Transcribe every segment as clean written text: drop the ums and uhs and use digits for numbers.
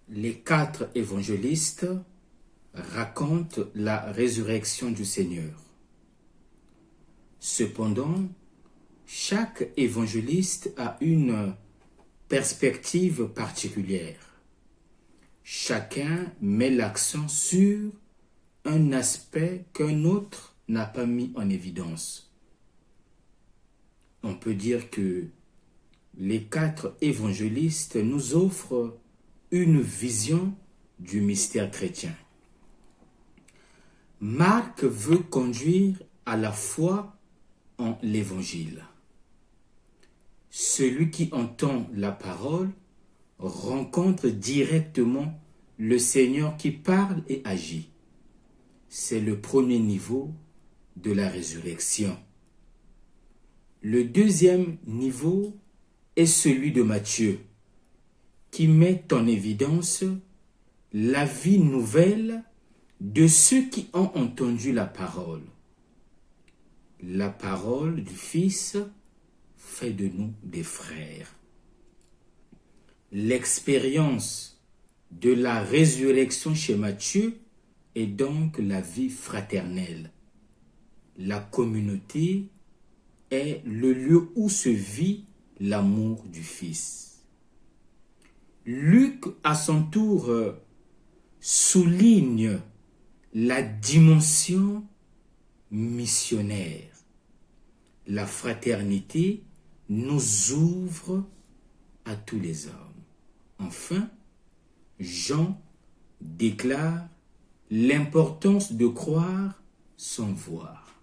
Les 4 évangélistes racontent la résurrection du Seigneur. Cependant, chaque évangéliste a une perspective particulière. Chacun met l'accent sur un aspect qu'un autre n'a pas mis en évidence. On peut dire que les 4 évangélistes nous offrent une vision du mystère chrétien. Marc veut conduire à la foi en l'évangile. Celui qui entend la parole rencontre directement le Seigneur qui parle et agit. C'est le premier niveau de la résurrection. Le deuxième niveau est celui de Matthieu, qui met en évidence la vie nouvelle de ceux qui ont entendu la parole. La parole du Fils fait de nous des frères. L'expérience de la résurrection chez Matthieu est donc la vie fraternelle. La communauté est le lieu où se vit l'amour du Fils. Luc, à son tour, souligne la dimension missionnaire. La fraternité nous ouvre à tous les hommes. Enfin, Jean déclare l'importance de croire sans voir.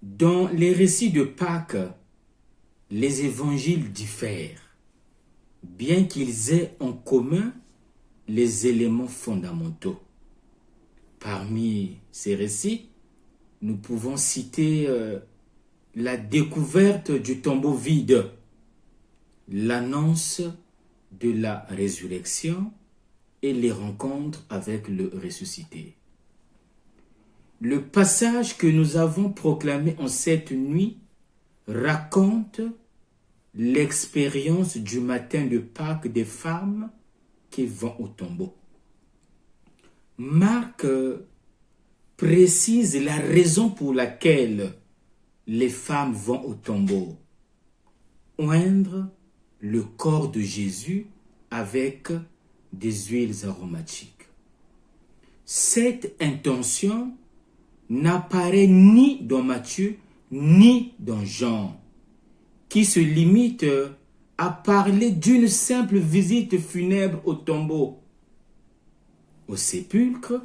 Dans les récits de Pâques, les évangiles diffèrent, bien qu'ils aient en commun les éléments fondamentaux. Parmi ces récits, nous pouvons citer la découverte du tombeau vide, l'annonce de la résurrection et les rencontres avec le ressuscité. Le passage que nous avons proclamé en cette nuit raconte l'expérience du matin de Pâques des femmes qui vont au tombeau. Marc précise la raison pour laquelle les femmes vont au tombeau: oindre le corps de Jésus avec des huiles aromatiques. Cette intention n'apparaît ni dans Matthieu ni dans Jean, qui se limite à parler d'une simple visite funèbre au tombeau. Au sépulcre,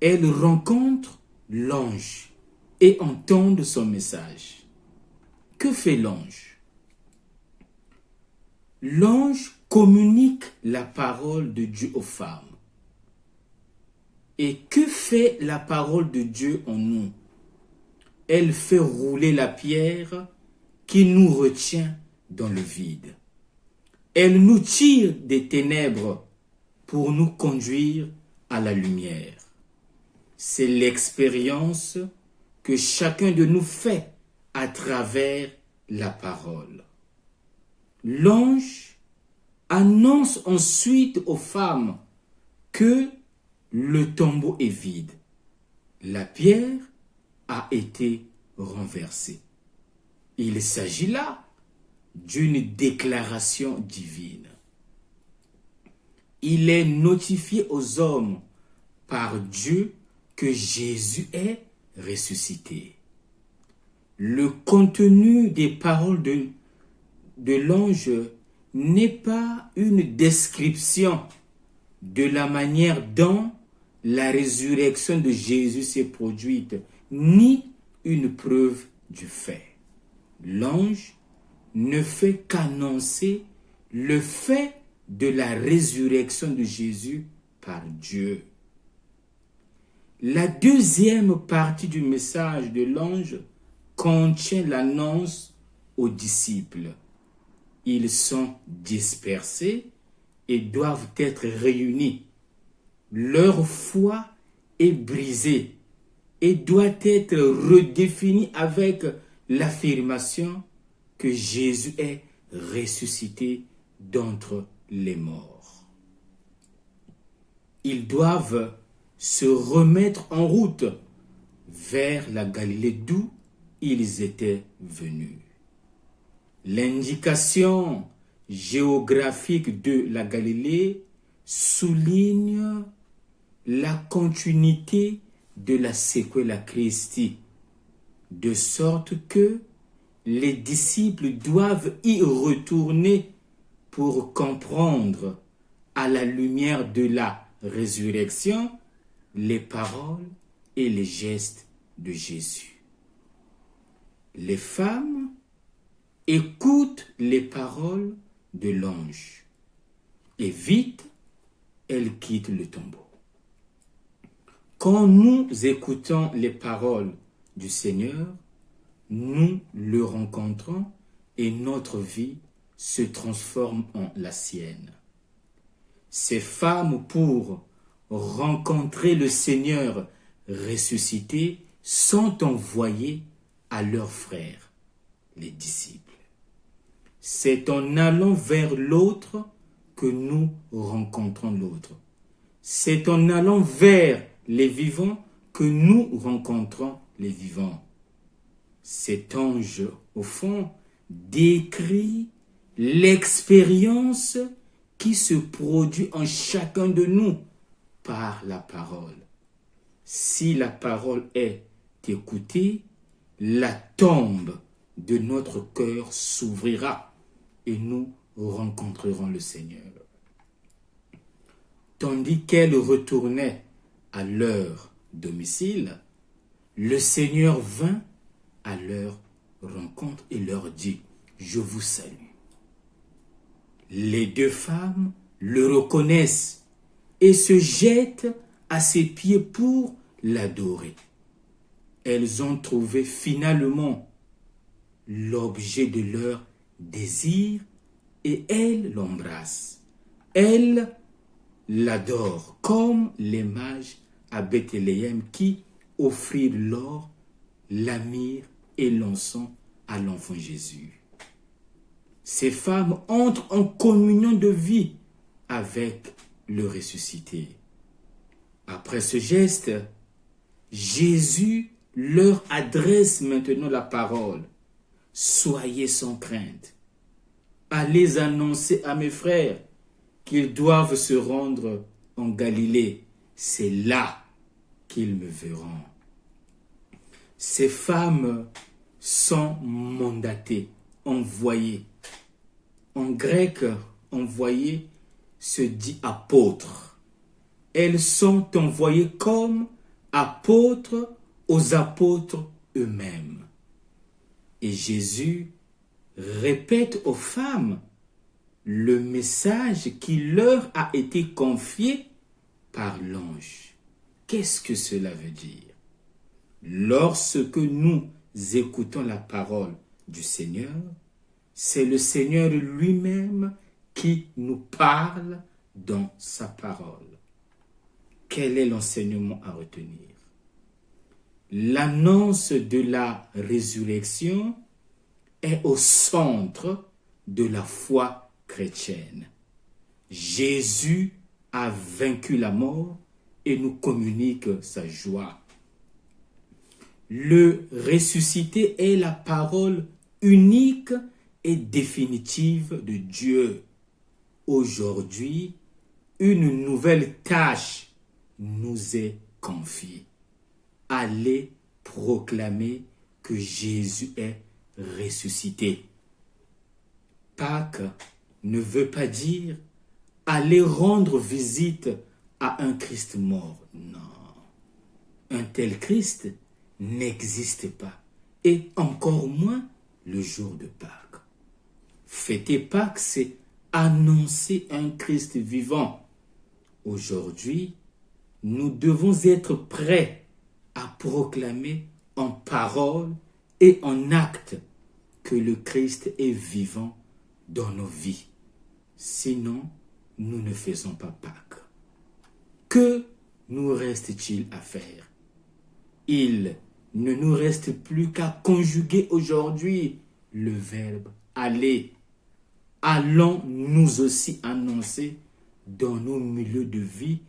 elles rencontrent l'ange et entendent son message. Que fait l'ange? L'ange communique la parole de Dieu aux femmes. Et que fait la parole de Dieu en nous? Elle fait rouler la pierre qui nous retient dans le vide. Elle nous tire des ténèbres pour nous conduire à la lumière. C'est l'expérience que chacun de nous fait à travers la parole. L'ange annonce ensuite aux femmes que le tombeau est vide. La pierre a été renversée. Il s'agit là d'une déclaration divine. Il est notifié aux hommes par Dieu que Jésus est ressuscité. Le contenu des paroles de l'ange n'est pas une description de la manière dont la résurrection de Jésus s'est produite, ni une preuve du fait. L'ange ne fait qu'annoncer le fait de la résurrection de Jésus par Dieu. La deuxième partie du message de l'ange contient l'annonce aux disciples. Ils sont dispersés et doivent être réunis. Leur foi est brisée et doit être redéfinie avec l'affirmation que Jésus est ressuscité d'entre les morts. Ils doivent se remettre en route vers la Galilée d'où ils étaient venus. L'indication géographique de la Galilée souligne la continuité de la Sequela Christi, de sorte que les disciples doivent y retourner pour comprendre, à la lumière de la résurrection, les paroles et les gestes de Jésus. Les femmes écoutent les paroles de l'ange et vite, elles quittent le tombeau. Quand nous écoutons les paroles du Seigneur, nous le rencontrons et notre vie se transforme en la sienne. Ces femmes, pour rencontrer le Seigneur ressuscité, sont envoyées à leurs frères, les disciples. C'est en allant vers l'autre que nous rencontrons l'autre. C'est en allant vers les vivants que nous rencontrons les vivants. Cet ange, au fond, décrit l'expérience qui se produit en chacun de nous par la parole. Si la parole est écoutée, la tombe de notre cœur s'ouvrira et nous rencontrerons le Seigneur. Tandis qu'elles retournaient à leur domicile, le Seigneur vint à leur rencontre et leur dit « Je vous salue ». Les deux femmes le reconnaissent et se jettent à ses pieds pour l'adorer. Elles ont trouvé finalement l'objet de leur désir et elles l'embrassent. Elles l'adorent comme les mages à Bethléem qui offrirent l'or, la myrrhe et l'encens à l'enfant Jésus. Ces femmes entrent en communion de vie avec le ressuscité. Après ce geste, Jésus leur adresse maintenant la parole. « Soyez sans crainte. Allez annoncer à mes frères qu'ils doivent se rendre en Galilée. C'est là qu'ils me verront. » Ces femmes sont mandatées, envoyées. En grec, envoyées se dit apôtres. Elles sont envoyées comme apôtres aux apôtres eux-mêmes. Et Jésus répète aux femmes le message qui leur a été confié par l'ange. Qu'est-ce que cela veut dire? Lorsque nous écoutons la parole du Seigneur, c'est le Seigneur lui-même qui nous parle dans sa parole. Quel est l'enseignement à retenir? L'annonce de la résurrection est au centre de la foi chrétienne. Jésus a vaincu la mort et nous communique sa joie. Le ressuscité est la parole unique et définitive de Dieu. Aujourd'hui, une nouvelle tâche nous est confiée. Allez proclamer que Jésus est ressuscité. Pâques ne veut pas dire aller rendre visite à un Christ mort. Non. Un tel Christ n'existe pas. Et encore moins le jour de Pâques. Fêter Pâques, c'est annoncer un Christ vivant. Aujourd'hui, nous devons être prêts à proclamer en parole et en acte que le Christ est vivant dans nos vies. Sinon, nous ne faisons pas Pâques. Que nous reste-t-il à faire? Il ne nous reste plus qu'à conjuguer aujourd'hui le verbe aller. allons nous aussi annoncer dans nos milieux de vie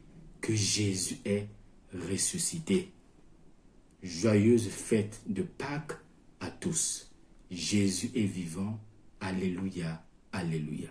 que Jésus est ressuscité. Joyeuse fête de Pâques à tous. Jésus est vivant. Alléluia, alléluia.